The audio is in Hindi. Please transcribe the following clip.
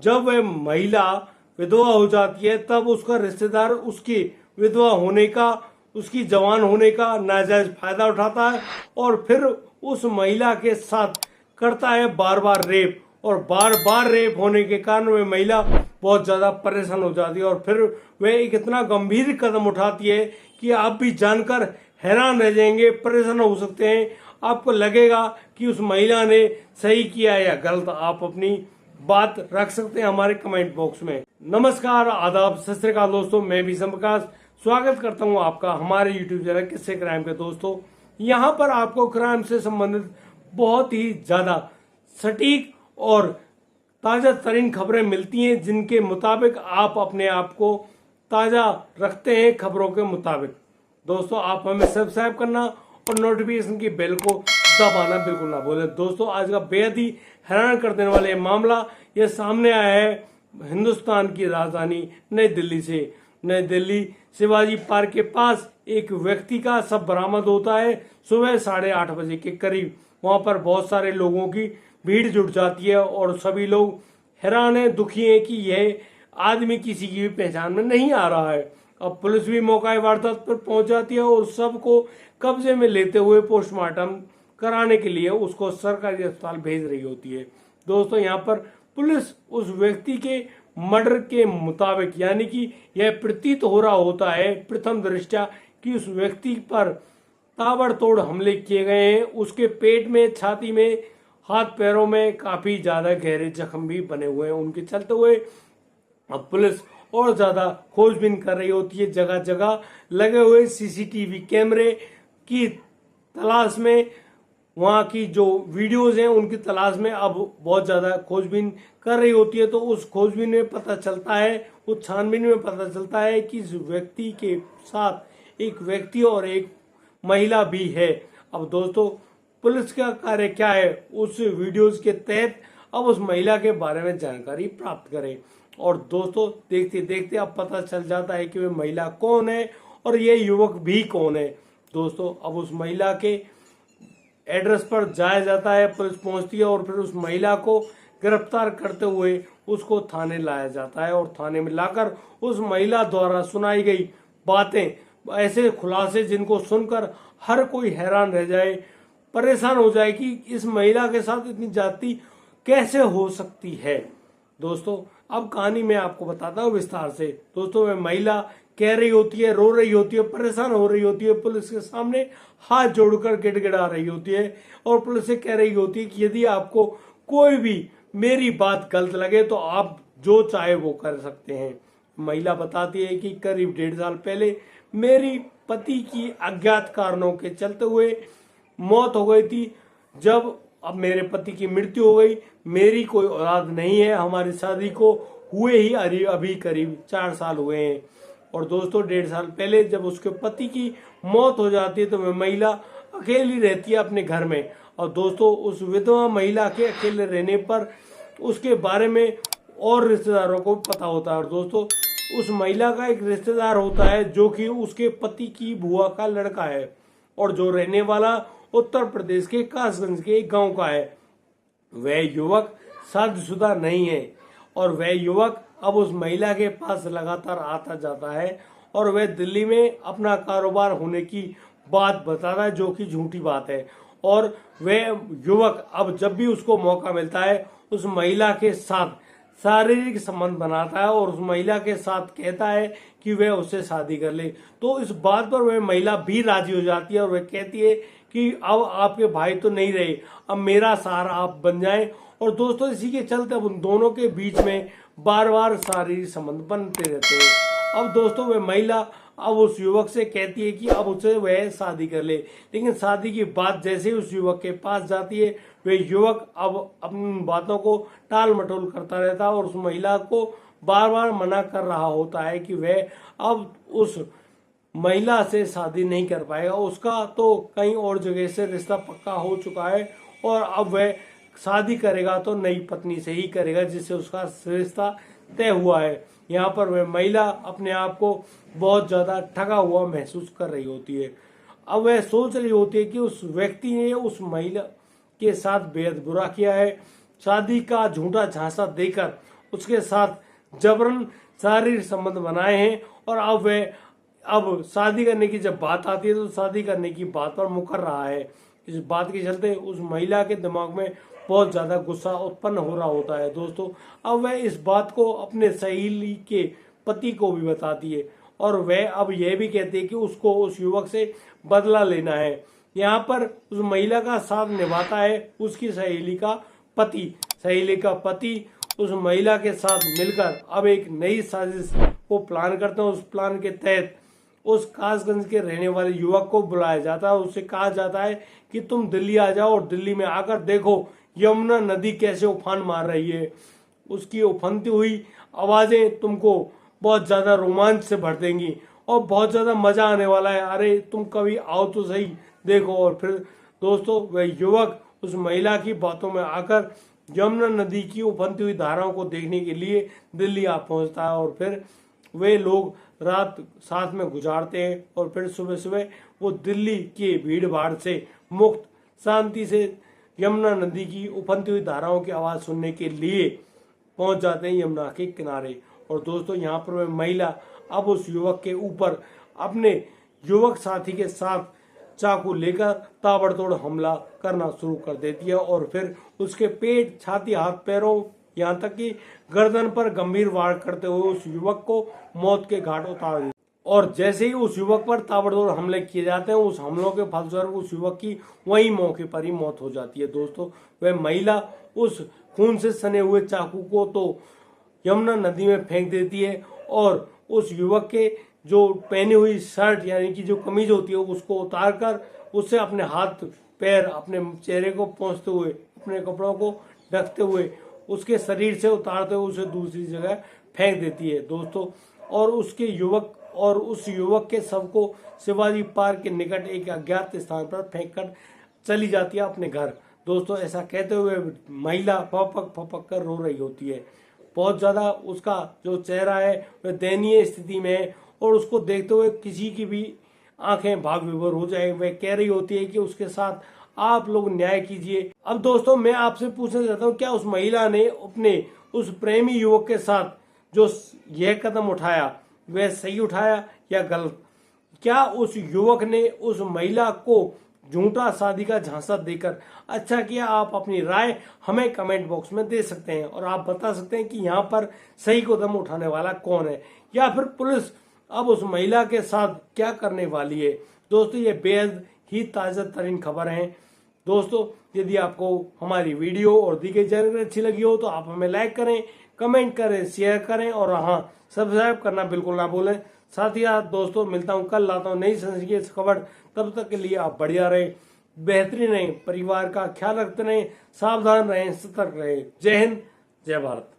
जब वह महिला विधवा हो जाती है तब उसका रिश्तेदार उसकी विधवा होने का, उसकी जवान होने का नाजायज फायदा उठाता है और फिर उस महिला के साथ करता है बार बार रेप। और बार बार रेप होने के कारण वह महिला बहुत ज़्यादा परेशान हो जाती है और फिर वह एक इतना गंभीर कदम उठाती है कि आप भी जानकर हैरान रह जाएंगे, परेशान हो सकते हैं। आपको लगेगा कि उस महिला ने सही किया या गलत। आप अपनी बात रख सकते हैं हमारे कमेंट बॉक्स में। नमस्कार, आदाब, सत श्री अकाल दोस्तों, मैं भी प्रकाश स्वागत करता हूं आपका हमारे यूट्यूब चैनल किस्से क्राइम के। दोस्तों, यहाँ पर आपको क्राइम से संबंधित बहुत ही ज्यादा सटीक और ताजा तरीन खबरें मिलती हैं, जिनके मुताबिक आप अपने आप को ताजा रखते हैं खबरों के मुताबिक। दोस्तों, आप हमें सब्सक्राइब करना और नोटिफिकेशन की बेल को दबाना बिल्कुल ना भूलें। दोस्तों, आज का बेहद ही हैरान कर देने वाले मामला यह सामने आया है हिंदुस्तान की राजधानी नई दिल्ली से। नई दिल्ली शिवाजी पार्क के पास एक व्यक्ति का शव बरामद होता है सुबह 8:30 बजे के करीब। वहां पर बहुत सारे लोगों की भीड़ जुट जाती है और सभी लोग हैरान है, दुखी है कि यह आदमी किसी की भी पहचान में नहीं आ रहा है। अब पुलिस भी मौका वारदात पर पहुंच जाती है और शव को कब्जे में लेते हुए पोस्टमार्टम कराने के लिए उसको सरकारी अस्पताल भेज रही होती है। दोस्तों, यहाँ पर पुलिस उस व्यक्ति के मर्डर के मुताबिक, यानी कि यह प्रतीत हो रहा होता है प्रथम दृष्टया कि उस व्यक्ति पर ताबड़तोड़ हमले किए गए हैं। उसके पेट में, छाती में, हाथ पैरों में काफी ज्यादा गहरे जख्म भी बने हुए हैं। उनके चलते हुए अब पुलिस और ज्यादा खोजबीन कर रही होती है। जगह जगह लगे हुए सीसीटीवी कैमरे की तलाश में, वहां की जो वीडियोज हैं उनकी तलाश में अब बहुत ज्यादा खोजबीन कर रही होती है। तो उस खोजबीन में पता चलता है, उस छानबीन में पता चलता है कि इस व्यक्ति के साथ एक व्यक्ति और एक महिला भी है। अब दोस्तों, पुलिस का कार्य क्या है, उस वीडियोज के तहत अब उस महिला के बारे में जानकारी प्राप्त करें। और दोस्तों, देखते देखते अब पता चल जाता है कि वह महिला कौन है और यह युवक भी कौन है। दोस्तों, अब उस महिला के एड्रेस पर जाया जाता है, पुलिस पहुंचती है और फिर उस महिला को गिरफ्तार करते हुए उसको थाने लाया जाता है। और थाने में लाकर उस महिला द्वारा सुनाई गई बातें, ऐसे खुलासे जिनको सुनकर हर कोई हैरान रह जाए, परेशान हो जाए कि इस महिला के साथ इतनी जाति कैसे हो सकती है। दोस्तों, अब कहानी मैं आपको बताता हूँ विस्तार से। दोस्तों, वह महिला कह रही होती है, रो रही होती है, परेशान हो रही होती है, पुलिस के सामने हाथ जोड़कर गिड़गिड़ा रही होती है और पुलिस से कह रही होती है कि यदि आपको कोई भी मेरी बात गलत लगे तो आप जो चाहे वो कर सकते हैं। महिला बताती है कि करीब 1.5 साल पहले मेरी पति की अज्ञात कारणों के चलते हुए मौत हो गई थी। जब अब मेरे पति की मृत्यु हो गई, मेरी कोई औलाद नहीं है। हमारी शादी को हुए ही अभी करीब 4 साल हुए हैं। और दोस्तों, 1.5 साल पहले जब उसके पति की मौत हो जाती है तो वह महिला अकेली रहती है अपने घर में। और दोस्तों, उस विधवा महिला के अकेले रहने पर उसके बारे में और रिश्तेदारों को पता होता है। और दोस्तों, उस महिला का एक रिश्तेदार होता है जो कि उसके पति की बुआ का लड़का है और जो रहने वाला उत्तर प्रदेश के कासगंज के एक गांव का है। वह युवक शादीशुदा नहीं है और वह युवक अब उस महिला के पास लगातार आता जाता है और वह दिल्ली में अपना कारोबार होने की बात बताता है, जो कि झूठी बात है। और वह युवक अब जब भी उसको मौका मिलता है उस महिला के साथ शारीरिक संबंध बनाता है और उस महिला के साथ कहता है कि वह उससे शादी कर ले। तो इस बात पर वह महिला भी राजी हो जाती है और वह कहती है कि अब आपके भाई तो नहीं रहे, अब मेरा सहारा आप बन जाएं। और दोस्तों, इसी के चलते अब उन दोनों के बीच में बार बार शारीरिक संबंध बनते रहते हैं। अब दोस्तों, वह महिला अब उस युवक से कहती है कि अब उसे वह शादी कर ले, लेकिन शादी की बात जैसे ही उस युवक के पास जाती है, वह युवक अब अपनी बातों को टाल मटोल करता रहता है और उस महिला को बार बार मना कर रहा होता है कि वह अब उस महिला से शादी नहीं कर पाएगा। उसका तो कहीं और जगह से रिश्ता पक्का हो चुका है और अब वह शादी करेगा तो नई पत्नी से ही करेगा जिससे उसका रिश्ता तय हुआ है। यहाँ पर वह महिला अपने आप को बहुत ज्यादा ठगा हुआ महसूस कर रही होती है। अब वह सोच रही होती है कि उस व्यक्ति ने उस महिला के साथ बेहद बुरा किया है, शादी का झूठा झांसा देकर उसके साथ जबरन शारीरिक संबंध बनाए हैं और अब शादी करने की जब बात आती है तो शादी करने की बात पर मुकर रहा है। इस बात के चलते उस महिला के दिमाग में बहुत ज्यादा गुस्सा उत्पन्न हो रहा होता है दोस्तों। अब वह इस बात को अपने सहेली के पति को भी बताती है और वह अब यह भी कहती है कि उसको उस युवक से बदला लेना है। यहाँ पर उस महिला का साथ निभाता है उसकी सहेली का पति। सहेली का पति उस महिला के साथ मिलकर अब एक नई साजिश को प्लान करते हैं। उस प्लान के तहत उस कासगंज के रहने वाले युवक को बुलाया जाता है। उससे कहा जाता है कि तुम दिल्ली आ जाओ और दिल्ली में आकर देखो यमुना नदी कैसे उफान मार रही है। उसकी उफनती हुई आवाजें तुमको बहुत ज्यादा रोमांच से भर देंगी और बहुत ज्यादा मजा आने वाला है। अरे तुम कभी आओ तो सही देखो। और फिर दोस्तों वह युवक उस महिला की बातों में आकर यमुना नदी की उफनती हुई धाराओं को देखने के लिए दिल्ली आ पहुंचता है और फिर वे लोग रात साथ में गुजारते हैं और फिर सुबह सुबह वो दिल्ली की भीड़ भाड़ से मुक्त शांति से यमुना नदी की उफनती हुई धाराओं की आवाज सुनने के लिए पहुंच जाते हैं यमुना के किनारे। और दोस्तों यहाँ पर वह महिला अब उस युवक के ऊपर अपने युवक साथी के साथ चाकू लेकर ताबड़तोड़ हमला करना शुरू कर देती है और फिर उसके पेट, छाती, हाथ, पैरों, यहाँ तक कि गर्दन पर गंभीर वार करते हुए उस युवक को मौत के घाट उतार देती है। और जैसे ही उस युवक पर ताबड़तोड़ हमले किए जाते हैं उस हमलों के फलस्वरूप उस युवक की वही मौके पर ही मौत हो जाती है। दोस्तों वह महिला उस खून से सने हुए चाकू को तो यमुना नदी में फेंक देती है और उस युवक के जो पहनी हुई शर्ट यानी कि जो कमीज होती है उसको उतार कर उससे अपने हाथ पैर, अपने चेहरे को पोंछते हुए, अपने कपड़ों को ढकते हुए उसके शरीर से उतारते हुए उसे दूसरी जगह फेंक देती है दोस्तों। और उस युवक के शव को शिवाजी पार्क के निकट एक अज्ञात स्थान पर फेंक कर चली जाती है अपने घर। दोस्तों ऐसा कहते हुए महिला फपक फपक कर रो रही होती है। बहुत ज्यादा उसका जो चेहरा है वह दयनीय स्थिति में है और उसको देखते हुए किसी की भी आंखें भाग विभोर हो जाए। वह कह रही होती है कि उसके साथ आप लोग न्याय कीजिए। अब दोस्तों मैं आपसे पूछना चाहता हूँ, क्या उस महिला ने अपने उस प्रेमी युवक के साथ जो यह कदम उठाया वह सही उठाया या गलत? क्या उस युवक ने उस महिला को झूठा शादी का झांसा देकर अच्छा किया? आप अपनी राय हमें कमेंट बॉक्स में दे सकते हैं और आप बता सकते हैं कि यहाँ पर सही कदम उठाने वाला कौन है या फिर पुलिस अब उस महिला के साथ क्या करने वाली है। दोस्तों ये बेहद ही ताजा तरीन खबर है। दोस्तों यदि आपको हमारी वीडियो और दी गई जानकारी अच्छी लगी हो तो आप हमें लाइक करें, कमेंट करें, शेयर करें और हाँ सब्सक्राइब करना बिल्कुल ना भूलें। साथ ही साथ दोस्तों मिलता हूँ कल, लाता हूँ नई संस्कृति खबर। तब तक के लिए आप बढ़िया रहे, बेहतरीन रहें, परिवार का ख्याल रखते रहें, सावधान रहें, सतर्क रहें। जय हिंद, जय भारत।